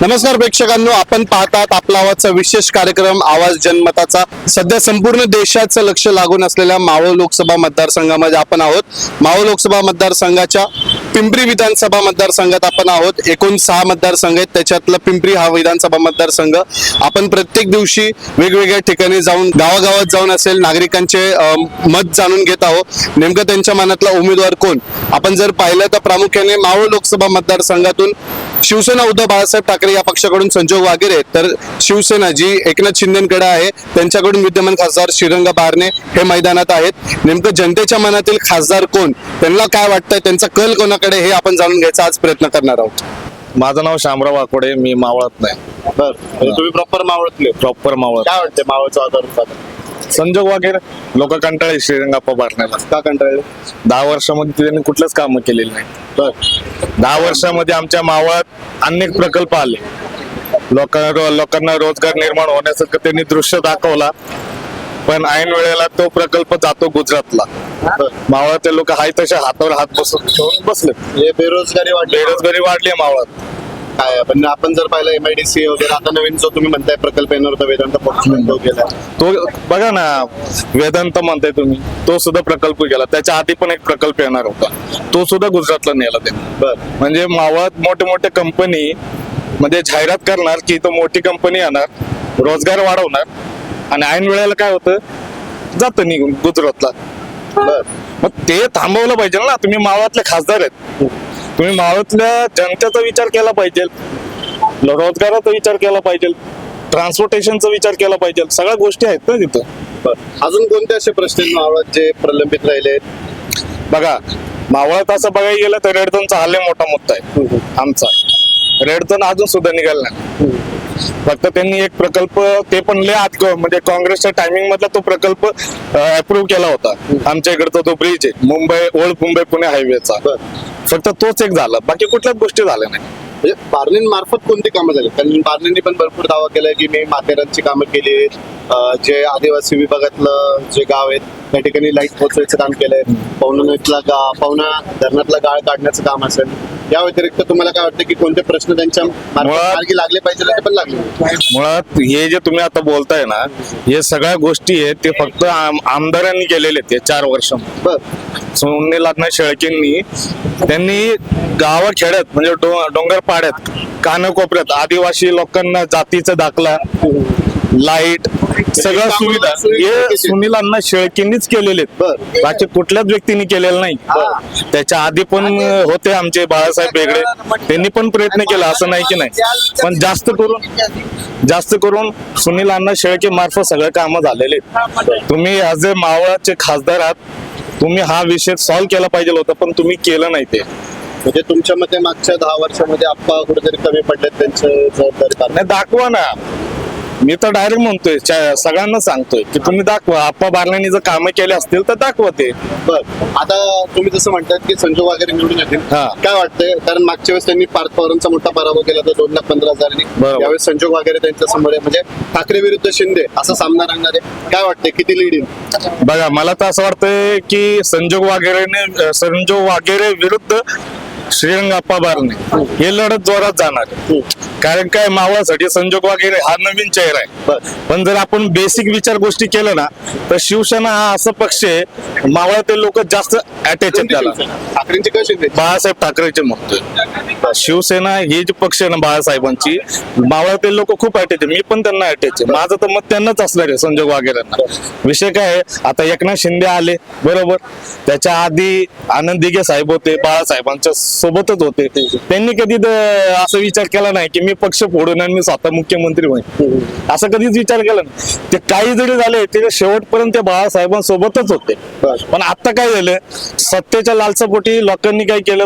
नमस्कार प्रेक्षकांनो, आपण पाहतात आपला आवाजचा विशेष कार्यक्रम आवाज जनमताचा। सध्या संपूर्ण देशाचं लक्ष लागून असलेल्या मावळ लोकसभा मतदारसंघामध्ये आपण आहोत। मावळ लोकसभा मतदारसंघाच्या पिंपरी विधानसभा मतदारसंघात आपण आहोत। एकूण 6 मतदारसंघ आहेत, त्याच्यातला पिंपरी हा विधानसभा मतदारसंघ। आपण प्रत्येक दिवशी वेगवेगळ्या ठिकाणी जाऊन गावागावात जाऊन असेल नागरिकांचे मत जाणून घेत आहोत। नेमकं त्यांच्या मनातला उमेदवार कोण आपण जर पाहिलं तर प्रामुख्याने मावळ लोकसभा मतदारसंघातून शिवसेना उद्धव बाळासाहेब ठाकरे या पक्षाकडून संजोग वागेरे, तर शिवसेना जी एकनाथ शिंदेकडे आहे त्यांच्याकडून विद्यमान खासदार श्रीरंग बारणे हे मैदानात आहेत। नेमकं जनतेच्या मनातील खासदार कोण, त्यांना काय वाटतंय, त्यांचा कल कोणाकडे हे आपण जाणून घ्यायचा आज प्रयत्न करणार आहोत। माझं नाव शामराव वाकोडे, मी मावळत नाही। तुम्ही प्रॉपर मावळतले? प्रॉपर मावळत। काय वाटतंय मावळचं वातावरण? संजोग वगैरे लोक कंटाळले श्रीरंगाप्पा बारण्याला। का कंटाळले? 10 वर्षामध्ये त्यांनी कुठलंच काम केलेलं नाही। 10 वर्षामध्ये आमच्या मावळात अनेक प्रकल्प आले, लोकांना रोजगार निर्माण होण्यासारखं त्यांनी दृश्य दाखवला, पण ऐन वेळेला तो प्रकल्प जातो गुजरातला। मावळातले लोक हाय तशा हातावर हात ठेवून बसले। बेरोजगारी वाढली मावळात। काय आपण जर पाहिलं MIDC वगैरे, आता नवीन जो तुम्ही म्हणताय प्रकल्प येणार होता वेदांत तो गेला, तो बघा ना, वेदांत म्हणताय तुम्ही, तो सुद्धा प्रकल्प गेला। त्याच्या आधी पण एक प्रकल्प येणार होता, तो सुद्धा गुजरातला नेला त्यांनी। म्हणजे मावळात मोठे मोठे कंपनी म्हणजे जाहिरात करणार की तो मोठी कंपनी येणार, रोजगार वाढवणार, आणि ऐन वेळेला काय होतं, जातं निघून गुजरातला। मग ते थांबवलं पाहिजे ना। तुम्ही मावळातले खासदार आहेत, तुम्ही मावळातल्या जनतेचा विचार केला पाहिजे, रोजगाराचा विचार केला पाहिजे, ट्रान्सपोर्टेशनचा विचार केला पाहिजे, सगळ्या गोष्टी आहेत ना तिथं। अजून कोणते असे प्रश्न मावळात जे प्रलंबित राहिले? बघा, मावळात असं बघायला गेलं तर रेडझोनचा हा लय मोठा मुद्दा आहे आमचा। रेडझोन अजून सुद्धा निघाला नाही। फक्त त्यांनी एक प्रकल्प, ते पण लय आत म्हणजे काँग्रेसच्या टायमिंग मधला तो प्रकल्प अप्रूव्ह केला होता। आमच्या इकडचा तो ब्रिज आहे, ओल्ड मुंबई पुणे हायवेचा, फक्त तोच एक झाला, बाकी कुठल्याच गोष्टी झाल्या नाही। म्हणजे बार्नेंमार्फत कोणती कामं झाली? कारण बार्नेंनी पण भरपूर दावा केलाय की मी माथेरानची कामं केली, जे आदिवासी विभागातलं जे गाव आहेत त्या ठिकाणी लाईट पोहोचवायचं काम केलंय, पवना धरणातला गाळ काढण्याचं काम असेल। या व्यतिरिक्त तुम्हाला काय वाटतं की कोणते प्रश्न त्यांच्या मार्गी लागले पाहिजे, ते पण लागले? मुळात हे जे तुम्ही आता बोलताय ना, हे सगळ्या गोष्टी आहेत ते फक्त आमदारांनी केलेले आहेत 4 वर्ष। सुनील अण्णा शेळकेंनी त्यांनी गावाखेड्यात म्हणजे डोंगर पाड्यात कानाकोपऱ्यात आदिवासी लोकांना जातीचा दाखला, लाईट, सगळ्या सुविधा हे सुनील अण्णा शेळकेंनीच केलेले आहेत, बाकी कुठल्याच व्यक्तीने केलेलं नाही। त्याच्या आधी पण होते आमचे बाळासाहेब बेगडे, त्यांनी पण प्रयत्न केला, असं नाही की नाही, पण जास्त करून सुनील अण्णा शेळके मार्फत सगळे कामं झालेले आहेत। तुम्ही ऍज अ मावळाचे खासदार आहात, तुम्ही हा विषय सॉल्व्ह केला पाहिजे होता, पण तुम्ही केलं नाही ते। म्हणजे तुमच्या मते मागच्या 10 वर्षामध्ये आप्पा कुठेतरी कमी पडलेत, त्यांचे जबाबदारी नाही दाखवा ना। मी तर डायरेक्ट म्हणतोय, सगळ्यांना सांगतोय की तुम्ही दाखवा, आप्पा बारण्यांनी जर कामं केले असतील तर दाखवा ते। आता तुम्ही जसं म्हणतात की संजोग वगैरे निवडून येतील, काय वाटतंय? कारण मागच्या वेळेस त्यांनी पार्थ पवारांचा मोठा पराभव केला होता 2,15,000नी, यावेळेस संजोग वगैरे त्यांच्या समोर आहे, म्हणजे ठाकरे विरुद्ध शिंदे असा सामना रंगणार आहे। काय वाटतंय, किती लीड येईल? बघा, मला तर असं वाटतंय की संजोग वागेरे विरुद्ध श्रीरंगाप्पा बारणे हे लढत जोरात जाणार। कारण काय, मावळासाठी संजोग वगैरे हा नवीन चेहरा आहे, पण जर आपण बेसिक विचार गोष्टी केलं ना, तर शिवसेना हा असा पक्ष आहे, मावळातील लोक जास्त अटॅच आहेत त्याला। ठाकरेंची का शिंदे? बाळासाहेब ठाकरेचे म्हणतोय। शिवसेना ही जी पक्ष आहे ना बाळासाहेबांची, मावळातील लोक खूप अटॅच आहे, मी पण त्यांना अटॅच आहे। माझं तर मत त्यांनाच असणार आहे, संजोग वगैरेंना। विषय काय आहे, आता एकनाथ शिंदे आले बरोबर, त्याच्या आधी आनंद दिघे साहेब होते, बाळासाहेबांच्या सोबतच होते, त्यांनी कधी असा विचार केला नाही की मी पक्ष फोडून आणि मी स्वतः मुख्यमंत्री होईल, असं कधीच विचार केला नाही। ते काही जरी झाले ते शेवटपर्यंत ते बाळासाहेबांसोबतच होते। पण आता काय झालं, सत्तेच्या लालसापोटी लोकांनी काय केलं,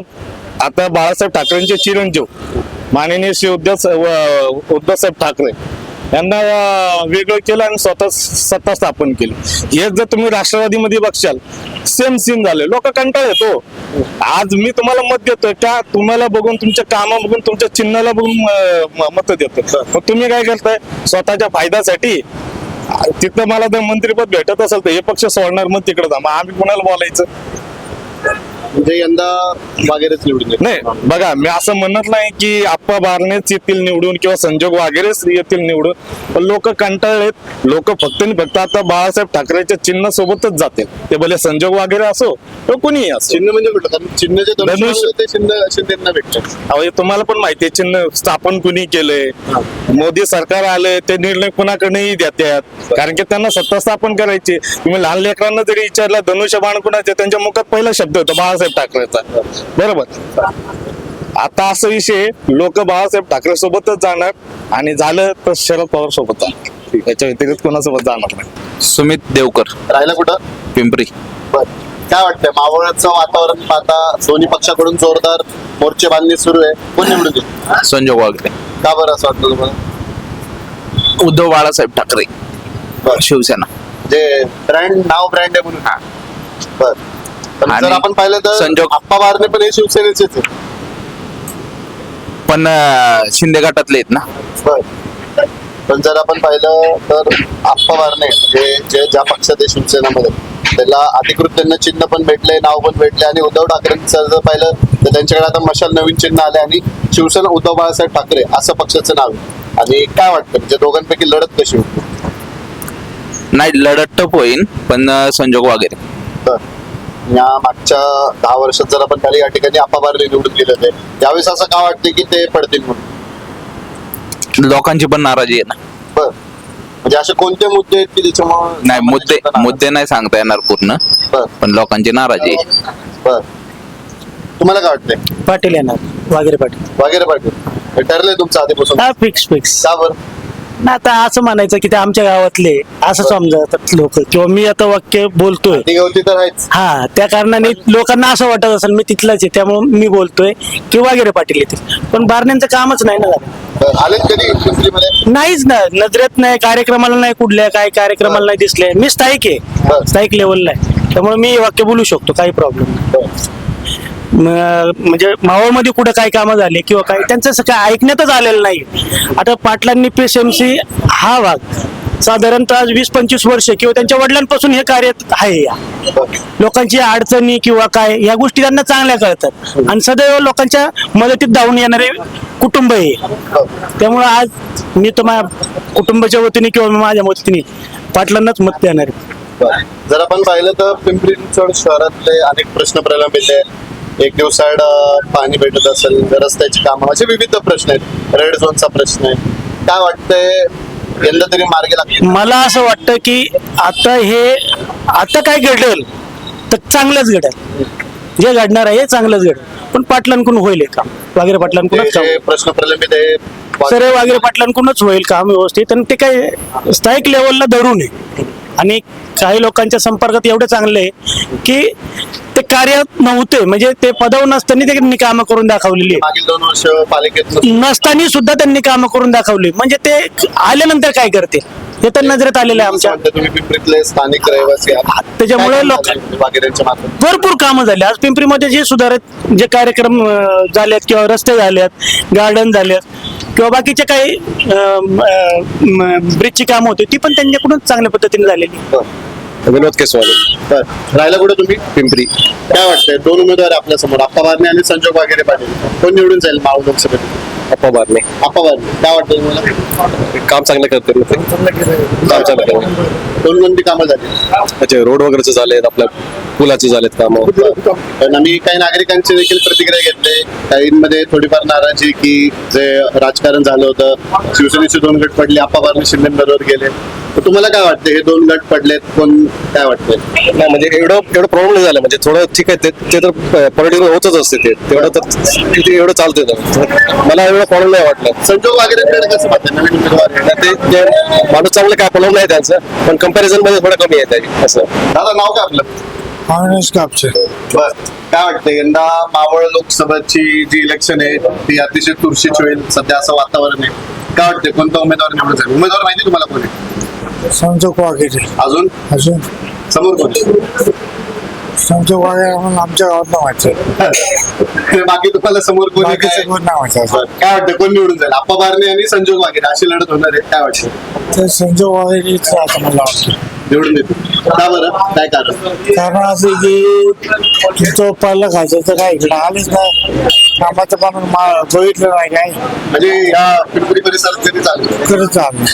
आता बाळासाहेब ठाकरेंचे चिरंजीव माननीय श्री उद्धवसाहेब ठाकरे यांना वेगळं केलं आणि स्वतः सत्ता स्थापन केली। हेच जर तुम्ही राष्ट्रवादीमध्ये बघशाल, सेम सीन झाले, लोक कंटाळ येतो। आज मी तुम्हाला मत देतोय का, तुम्हाला बघून, तुमच्या कामा बघून, तुमच्या चिन्हाला बघून मत देतोय, मग तुम्ही काय करताय स्वतःच्या फायद्यासाठी? तिथं मला जर मंत्रीपद भेटत असेल तर हे पक्ष सोडणार, मग तिकडे जा, मग आम्ही कोणाला बोलायचं? म्हणजे यंदा वगैरेच निवडून येईल. नाही बघा, मी असं म्हणत नाही की आप्पा बारनेच येतील निवडून किंवा संजोग वागेरेच येतील निवडून, पण लोक कंटाळलेत. लोक फक्त आणि फक्त आता बाळासाहेब ठाकरेच्या चिन्ह सोबतच जातील, ते भले संजोग वागेरे असो किंवा कुणीही असो. चिन्ह म्हणजे कुठलं? कारण चिन्ह जे धनुष्य. धनुष्य ते चिन्ह शिंदेना भेटतं. अहो, हे तुम्हाला पण माहिती आहे, चिन्ह स्थापन कुणी केलंय. मोदी सरकार आलंय, ते निर्णय कुणाकडेही देतात, कारण की त्यांना सत्ता स्थापन करायची. तुम्ही लहान लेकरांना जरी विचारलं धनुष्यबाण कुणाचे, त्यांच्या मुखात पहिला शब्द होता बाळासाहेब ठाकरेचा. बरोबर. आता असं विषय, लोक बाळासाहेब ठाकरे सोबतच जाणार आणि झालं तर शरद पवार सोबत जाणार, याच्या व्यतिरिक्त कोणासोबत जाणार नाही. सुमित देवकर, राहिला कुठं? पिंपरी. बर, काय वाटतंय मावळचं वातावरण पाहता? दोन्ही पक्षाकडून जोरदार मोर्चे बांधणी सुरू आहे. कोण निवडून येईल? संजोग वागरे. का बरं असं वाटतं तुम्हाला? उद्धव बाळासाहेब ठाकरे, बरं. शिवसेना. जे नाव ब्रँड आहे म्हणून. बर, पण आणि जर आपण पाहिलं तर संजोग- आप्पा बारणे पण हे शिवसेनेचेच आहे. पण शिंदे गटातले आहेत ना. बर, पण जर आपण पाहिलं तर आप्पा बारणे जे ज्या पक्षात आहे शिवसेनेमध्ये, त्याला अधिकृत त्यांना चिन्ह पण भेटले, नाव पण भेटले. आणि उद्धव ठाकरेंचं जर पाहिलं तर त्यांच्याकडे आता मशाल नवीन चिन्ह आले आणि शिवसेना उद्धव बाळासाहेब ठाकरे असं पक्षाचं नाव आहे. आणि काय वाटतं म्हणजे दोघांपैकी लढत कशी होती? नाही, लढत टप होईल, पण संजोग वागरे. तर या मागच्या 10 वर्षात जर आपण पाहिलं, या ठिकाणी आप्पा बारणे निवडून गेले होते. यावेळेस असं का वाटतं की ते पडतील म्हणून? लोकांची पण नाराजी आहे ना. बर, म्हणजे असे कोणते मुद्दे आहेत की त्याच्यामुळे? नाही, मुद्दे नाही सांगता येणार पूर्ण, बर पण लोकांची नाराजी आहे. बर, तुम्हाला काय वाटतंय? पाटील येणार, वागेरे पाटील. वगैरे पाटील हे ठरलंय तुमचं आधीपासून? हा, फिक्स फिक्स. का बरं? ना आता असं म्हणायचं की ते आमच्या गावातले असं समजतात लोक, किंवा मी आता वाक्य बोलतोय ती गवती तर आहेच. हा, त्या कारणाने लोकांना असं वाटत असेल मी तिथलाच आहे, त्यामुळे मी बोलतोय की वागेरे पाटील येतील. पण बारण्यांचं कामच नाही ना झालं. बरं, आलेत कधी पिंपरीमध्ये? नाहीच ना, नजरेत नाही, कार्यक्रमाला नाही, कुठल्या काय कार्यक्रमाला नाही दिसले. मी स्थायिक आहे, बरं. स्थायिक लेवलला आहे, त्यामुळे मी हे वाक्य बोलू शकतो, काही प्रॉब्लेम नाही. बरं. म्हणजे मावळमध्ये कुठं काय कामं झाले किंवा काय त्यांचं असं काय ऐकण्यातच आलेलं नाही. आता पाटलांनी PSMC हा भाग साधारणतः आज 20-25 वर्ष किंवा त्यांच्या वडिलांपासून हे कार्य आहे. लोकांची अडचणी किंवा काय या गोष्टी त्यांना चांगल्या कळतात आणि सदैव लोकांच्या मदतीत धावून येणारे कुटुंब आहे. त्यामुळे आज मी तर माझ्या कुटुंबाच्या वतीने किंवा माझ्या वतीने पाटलांनाच मत देणार आहे. बरं. जर आपण पाहिलं तर पिंपरी चिंचवड शहरातले अनेक प्रश्न प्रलंबित आहेत. एक दिवसाआड पाणी भेटत असेल, रस्त्याची कामं, असे विविध प्रश्न आहेत. रेड झोनचा प्रश्न आहे. काय वाटतंय यंदा तरी मार्गी लागतील? मला असं वाटतं की आता काय घडेल तर चांगलंच घडेल. जे घडणार आहे हे चांगलंच घडेल, पण पाटलांकडून होईल हे काम. वागेरे पाटलांकडूनच काम जे प्रश्न प्रलंबित आहे सर, वागेरे पाटलांकडूनच होईल काम व्यवस्थित. आणि ते काय स्थायिक लेवलला धरून आहे आणि काही लोकांच्या संपर्कात एवढे चांगले आहे की ते कार्य नव्हते, म्हणजे ते पदावर नसताना त्यांनी कामं करून दाखवलेली आहे. मागील 2 वर्ष पालिकेत नसताना सुद्धा त्यांनी कामं करून दाखवली, म्हणजे ते आल्यानंतर काय करते हे तर नजरेत आलेलं आहे आमच्या. तुम्ही पिंपरीतले स्थानिक रहिवासी आहात, त्याच्यामुळे काय लोक झालं वागेरेंच्या मार्फत? भरपूर कामं झाली. आज पिंपरीमध्ये जे सुधारित जे कार्यक्रम झालेत किंवा रस्ते झालेत, गार्डन झालेत किंवा बाकीचे काही ब्रिजची कामं होती, ती पण त्यांच्याकडून चांगल्या पद्धतीने झालेली. विनोद केसवाले. तर राहिला कुठे तुम्ही? पिंपरी. काय वाटतंय 2 उमेदवार आपल्या समोर, आप्पा बारणे आणि संजोग वागेरे पाटील, कोण निवडून जाईल मावळ लोकसभेत? आप्पा बारणे आप्पा बारणे. काय वाटतं तुम्हाला? काम चांगलं करते काम चांगलं करते. कोणकोणती कामं झाली? त्याचे रोड वगैरेचे झालेत, आपल्या पुलाचे झालेत कामं. पण आम्ही काही नागरिकांची देखील प्रतिक्रिया घेतली. काहींमध्ये थोडीफार नाराजी की जे राजकारण झालं होतं, शिवसेनेचे 2 गट पडले, आप्पा बारणे शिंदेबरोबर गेले. तर तुम्हाला काय वाटतं हे 2 गट पडलेत, कोण काय वाटतंय? नाही म्हणजे एवढं प्रॉब्लेम नाही झालं, म्हणजे थोडं ठीक आहे. ते तर पॉलिटिकल होतच असते, तेवढं तर ते एवढं चालतंय. मला एवढं प्रॉब्लेम नाही वाटलं. संजोग वागेरेंकडे कसं पाहताय नवीन उमेदवार आहे? ते माणूस चांगलं काय प्रॉब्लेम नाही त्यांचं, पण कंपॅरिझन मध्ये थोडं कमी आहे त्याची असं. दादा नाव काय आपलं? बर, काय वाटतं यंदा मावळ लोकसभेची जी इलेक्शन आहे ती अतिशय चुरशीची होईल सध्या असं वातावरण आहे. काय वाटतंय कोणता उमेदवार निवडून जाईल? उमेदवार माहिती तुम्हाला कोण आहे? संजोग वागेरे. अजून अजून समोर कोण आहे? संजोग वागेरे म्हणून आमच्या गावात नाव व्हायचं, बाकी तुम्हाला समोर कोण आहे? बाकीचं कोण नाव व्हायचं. बरं, काय वाटतं कोण निवडून जाईल? आप्पा बारणे आणि संजोग वागेरे अशी लढत होणार आहे. काय वाटतं ते संजोग वागेरे आता मला वाटतं निवडून येतील? का बरं, काय कारण? कारण असं की तो पहिला खायचं तर काय इकडे आलेच नाही, कामाचं पण बघितलं नाही काय म्हणजे या पिंपरी परिसरात कधी चालू करत चाललं.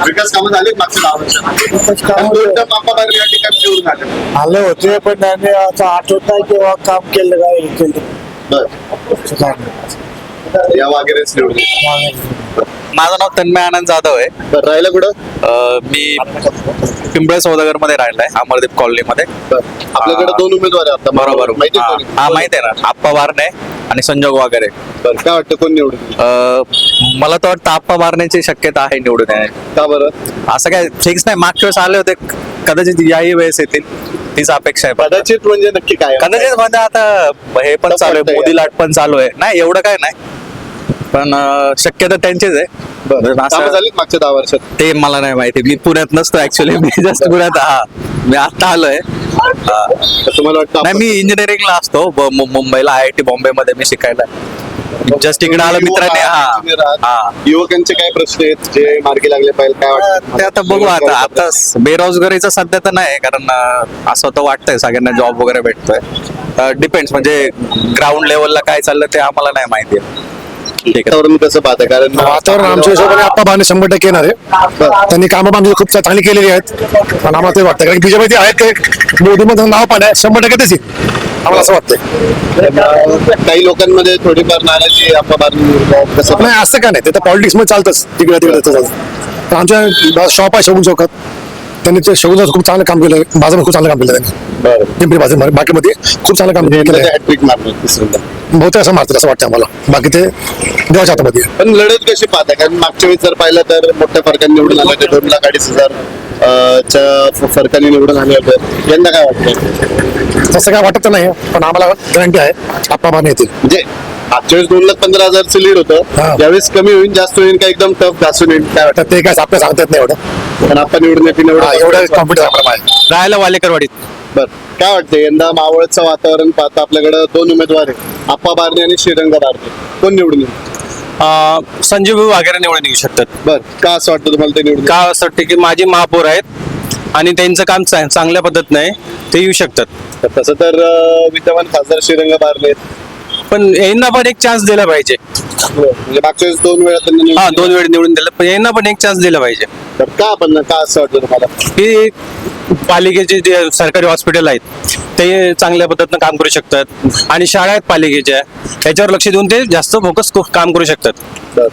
विकास कामं झाली मागच्या 10 वर्षात? विकास कामं- आणि दोनदा मापा बाहेर या ठिकाणी निवडून आले. आले होते पण त्याने आता आठवत नाही किंवा काम केलं काय हे केलं बरं. असं काय नाही. या वगैरेच निवडून. माझं नाव तन्मय आनंद जाधव आहे. बरं, राहिलं कुठं? मी पिंपळे सौदागर मध्ये राहिलाय, अमरदीप कॉलनीमध्ये. बरं. आपल्याकडे 2 उमेदवार आहे आता. बरोबर. माहिती हा आहे कोणी? हा, माहिती आहे ना, आप्पा बारणे आणि संजोग वगैरे. बरं, काय वाटतं कोण निवडून येईल? मला तर वाटतं आप्पा बारण्याची शक्यता आहे निवडून येण्याची. का बरं? असं काय फिक्स नाही, मागच्या वेळेस आले होते, कदाचित याही वेळेस येतील, तीच अपेक्षा आहे. कदाचित म्हणजे नक्की काय? कदाचित म्हणजे आता हे पण चालू आहे, मोदी लाट पण चालू आहे. नाही एवढं काय नाही, पण शक्यता त्यांचीच आहे. बरं. असं- कामं झालीत मागच्या 10 वर्षात? ते मला नाही माहिती, मी पुण्यात नसतो ऍक्च्युली, मी जस्ट पुण्यात मी आता आलोय. तर तुम्हाला वाटतं नाही, मी इंजिनिअरिंगला असतो मुंबईला, IIT बॉम्बे मध्ये मी शिकायला. जस्ट इकडे आलो मित्राने. हा युवकांचे काय प्रश्न आहेत जे मार्गी लागले पाहिजे, काय वाटतं? ते आता बघू. आता बेरोजगारीचा सध्या तर नाही, कारण असं तर वाटतंय सगळ्यांना जॉब वगैरे भेटतोय. डिपेंड्स, म्हणजे ग्राउंड लेवलला काय चाललं ते आम्हाला नाही माहिती आहे. ठीक आहे. वातावरण कसं पाहता? कारण वातावरण आमच्या हिशोबाने आप्पा बारणे 100% येणार आहे. त्यांनी कामं आमची खूप चांगली केलेली आहेत, पण आम्हाला ते वाटतं कारण बीजेपी आहेत ते मोदीमध्ये नाव पण आहे, 100% तेच येईल. आम्हाला असं वाटतंय. काही लोकांमध्ये थोडीफार नाराजी कसं नाही असं काय नाही, ते तर पॉलिटिक्स मध्ये चालतंच, तिकडे तिकडे चालतं. पण आमच्या शॉप आहे शगुन चौकात, त्यांनी ते शगुनचं खूप चांगलं काम केलं, बाजारात खूप चांगलं काम केलं त्यांनी. बरं. पिंपरी बाजार बाकीमध्ये खूप चांगलं काम केलं. हॅट्रिक मारणार तिसऱ्यांदा. बहुतेक असं मारतात असं वाटतं आम्हाला, बाकी ते देवाच्या हातामध्ये आहे. पण लढत कशी पाहता? कारण मागच्या वेळेस जर पाहिलं तर मोठ्या फरकाने निवडून आले होते, 2,40,000 च्या फरकाने निवडून आले होते. यंदा काय वाटतं? तसं काय वाटत नाही, पण आम्हाला गॅरंटी आहे आप्पा बारणे येतील. म्हणजे मागच्या वेळेस 2,15,000चं लीड होतं, हा. यावेळेस कमी होईल, जास्त होईल का एकदम टफ घासून येईल, काय वाटतं? तर ते काय आपल्याला सांगता येत नाही एवढं. पण आपण निवडून येतील एवढं कॉम्पिटिशन आपल्याला आहे. राहायला वालेकरवाडीत. बरं, काय वाटतं यंदा मावळचं वातावरण पाहता? आपल्याकडे 2 उमेदवार आहेत, आप्पा बारणे आणि श्रीरंग बारणे. कोण निवडून येईल? संजीव वगैरे निवडून येऊ शकतात. बरं, का असं वाटतं तुम्हाला ते निवडून? का असं वाटतं की माझी महापौर आहेत आणि त्यांचं काम चांगल्या पद्धतीनं आहे, ते येऊ शकतात. तर तसं तर विद्यमान खासदार श्रीरंग बारणे आहेत. पण यांना पण एक चान्स दिला पाहिजे. म्हणजे मागच्या वेळेस 2 वेळा त्यांनी निवडून हा, 2 वेळ निवडून दिलं, पण यांना पण एक चान्स दिला पाहिजे. तर का पण का असं वाटतं तुम्हाला? की पालिकेचे जे सरकारी हॉस्पिटल आहेत ते चांगल्या पद्धतीनं काम करू शकतात आणि शाळा आहेत पालिकेच्या, त्याच्यावर लक्ष देऊन ते जास्त फोकस काम करू शकतात. तर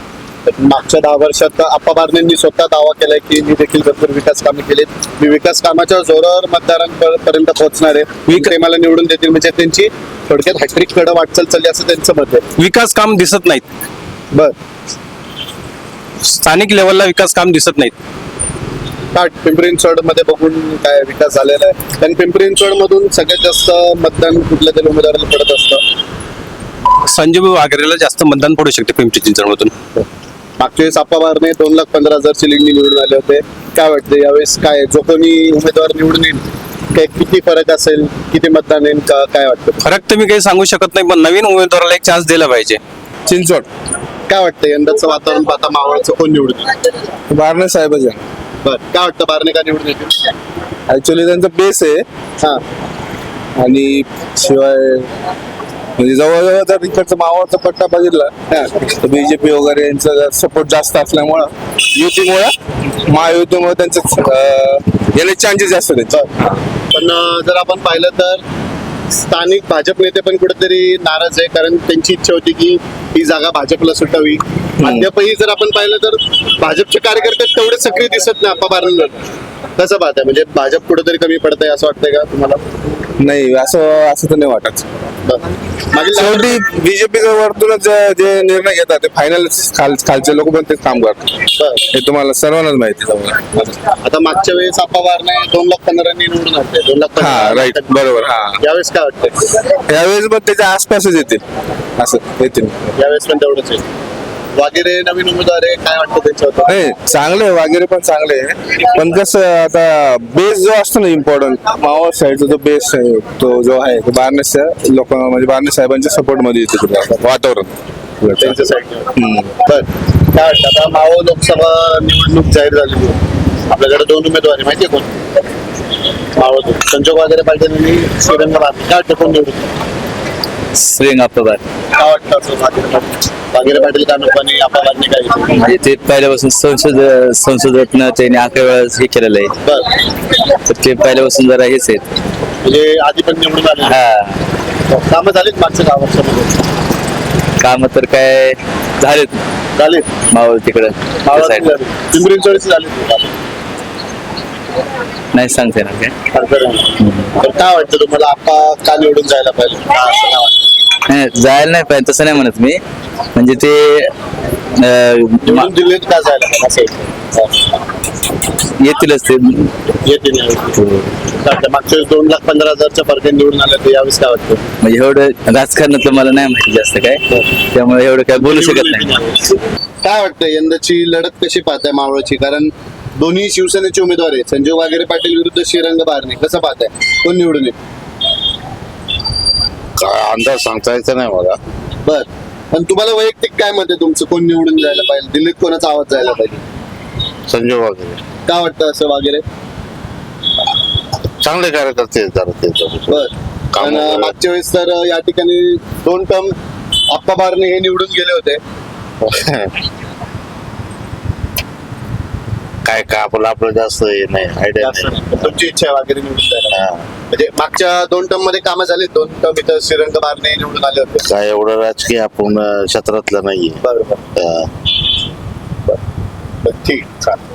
मागच्या 10 वर्षात आप्पा बारणेंनी स्वतः दावा केलाय की मी देखील भरपूर विकास कामे केलीत, मी विकास कामाच्या जोरावर मतदारांपर्यंत पोहोचणार आहे, ते मला निवडून देतील. म्हणजे त्यांची थोडक्यात हॅट्रिक कडे वाटचाल चालली असं त्यांचं मत आहे. विकास काम दिसत नाहीत, बर, स्थानिक लेवलला विकास काम दिसत नाहीत. का पिंपरी चिंचवड मध्ये बघून काय विकास झालेला आहे? कारण पिंपरी चिंचवड मधून सगळ्यात जास्त मतदान कुठल्या तरी उमेदवाराला पडत असतं. संजीव वागरेला जास्त मतदान पडू शकते पिंपरी चिंचवडमधून. मागच्या वेळेस आप्पा बारणे 2,15,000ची लीडनी निवडून आले होते. काय वाटतं यावेळेस काय जो कोणी उमेदवार निवडून येईल काय किती फरक असेल, किती मतदान येईल, का काय वाटतं? फरक तर मी काही सांगू शकत नाही, पण नवीन उमेदवाराला एक चान्स दिला पाहिजे. चिंचवड काय वाटतं यंदाचं वातावरण पाहता मावळचं कोण निवडून येईल? बारणे साहेबच आहे. बरं, काय वाटतं बारणे का निवडून येतील? ऍक्च्युली त्यांचा बेस आहे, हा, आणि शिवाय म्हणजे जवळजवळ जर इकडचा मावळचा पट्टा बघितला तर बीजेपी वगैरे यांचा सपोर्ट जास्त असल्यामुळं, युतीमुळं, महायुतीमुळे त्यांचं येण्याचे चान्सेस जास्त आहेत. पण जर आपण पाहिलं तर स्थानिक भाजप नेते पण कुठेतरी नाराज आहे, कारण त्यांची इच्छा होती की ही जागा भाजपला सुटावी. अद्यापही जर आपण पाहिलं तर भाजपचे कार्यकर्ते तेवढे सक्रिय दिसत नाही आप्पा बारणे. कसं पाहताय? म्हणजे भाजप कुठेतरी कमी पडत आहे असं वाटतंय का तुम्हाला? नाही, असं तर नाही वाटत. मागील शेवटी बीजेपीचं वरतूनच जे निर्णय घेतात ते फायनल खालचे लोक पण तेच काम करतात, हे तुम्हाला सर्वांनाच माहिती आहे. आता मागच्या वेळेस आप्पा बारणे 2,15,000 निवडून आले. 2,15,000. हा, राईट, बरोबर. हा, यावेळेस काय वाटतंय? यावेळेस पण त्याच्या आसपासच येतील, असं येतील. यावेळेस पण तेवढंच आहे. वगैरे नवीन उमेदवार आहे, काय वाटतं त्यांच्यावर? नाही, चांगले वगैरे पण चांगले आहे, पण कसं आता बेस जो असतो ना इम्पॉर्टंट, मावळ साईडचा जो बेस आहे तो जो आहे तो बारनेच्या लोक म्हणजे बारणे साहेबांच्या सपोर्ट मध्ये येते वातावरण त्यांच्या साईडने. बर, काय वाटतं आता मावळ लोकसभा निवडणूक जाहीर झालेली आहे. आपल्याकडे 2 उमेदवार आहे, माहितीये कोण? मावळ संजोग वगैरे पाटील आणि श्रीरंग बारणे. काय वाटतं कोण निवडून येईल? श्रीरंग आप्पा काय वाटतं असं वगैरे पाटील का नको आणि आपल्याला काय? म्हणजे ते पहिल्यापासून संसदरत्न त्यांनी 11 वेळेस हे केलेलं आहे, बरं, तर ते पहिल्यापासून जरा हेच आहेत. म्हणजे आधी पण निवडून आले, हा, कामं झालीत मागच्या 10 वर्षामध्ये? काम तर काय झालेत झालीत. मावळ तिकडं त्या side ला. पिंपरी चिंचवडची झालीत. नाही सांगते ना काय. तर काय वाटतं तुम्हाला, आपा का निवडून जायला पाहिजे? का असं काय वाटतं? नाही, जायला नाही पाहिजे तसं नाही म्हणत मी, म्हणजे ते निवडून दिल्लीत का जायला पाहिजे असं येतीलच ते. येते नाही. मागच्या 2,15,000च्या फरकाने निवडून आले, तर यावेळेस काय वाटतं? म्हणजे एवढं राजकारणातलं मला नाही माहिती जास्त काय, त्यामुळे एवढं काय बोलू शकत नाही. काय वाटतं यंदाची लढत कशी पाहताय मावळची? कारण दोन्ही शिवसेनेचे उमेदवार आहेत, संजय वागेरे पाटील विरुद्ध श्रीरंग बारणे. कसं पाहताय, कोण निवडून येईल? काय अंदाज सांगता यायचं नाही मला. बर, पण तुम्हाला वैयक्तिक काय मत आहे तुमचं, कोण निवडून जायला पाहिजे? दिल्लीत कोणाचा आवाज जायला पाहिजे? संजय वगैरे काय वाटतं असं वागेरे? चांगले कार्यकर्ते आहेत जरा ते. बर, कारण मागच्या वेळेस तर या ठिकाणी 2 टर्म आप्पा बारणे हे निवडून गेले होते. काय का आपलं जास्त हे नाही, आयडिया नाही. पण तुमची इच्छा आहे वागेरे निवडून जायला? म्हणजे मागच्या 2 टर्म मध्ये कामं झाली, 2 टर्म इथं श्रीरंग बारणे निवडून आले होते. काय एवढं राजकीय आपण क्षेत्रातलं नाहीये. बरोबर, ठीक, चालेल.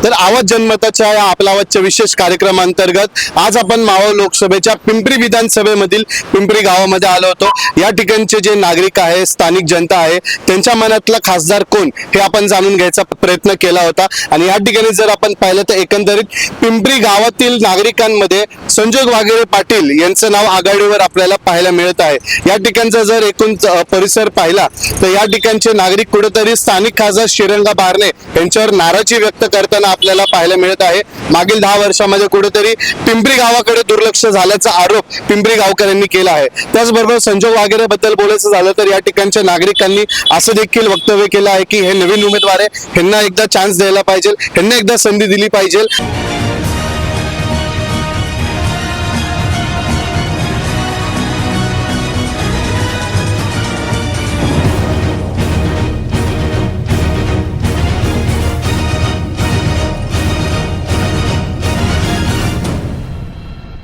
तर आवाज जनमताच्या या आपला आवाजच्या विशेष कार्यक्रमांतर्गत आज आपण मावळ लोकसभेच्या पिंपरी विधानसभेमधील पिंपरी गावामध्ये आलो होतो. या ठिकाणचे जे नागरिक आहे, स्थानिक जनता आहे, त्यांच्या मनातला खासदार कोण हे आपण जाणून घ्यायचा प्रयत्न केला होता. आणि या ठिकाणी जर आपण पाहिलं तर एकंदरीत पिंपरी गावातील नागरिकांमध्ये संजोग वागेरे पाटील यांचं नाव आघाडीवर आपल्याला पाहायला मिळत आहे. या ठिकाणचा जर एकूण परिसर पाहिला तर या ठिकाणचे नागरिक कुठेतरी स्थानिक खासदार श्रीरंग बारणे यांच्यावर नाराजी व्यक्त करताना आपल्याला पाहायला मिळत आहे. मागील 10 वर्षामध्ये कुठेतरी पिंपरी गावाकडे दुर्लक्ष झाल्याचा आरोप पिंपरी गावकऱ्यांनी केला आहे. त्याचबरोबर संजोग वागेरे बद्दल बोलायचं झालं तर या ठिकाणच्या नागरिकांनी असं देखील वक्तव्य केलं आहे की हे नवीन उमेदवार आहे, ह्यांना एकदा चान्स द्यायला पाहिजे, ह्यांना एकदा संधी दिली पाहिजे.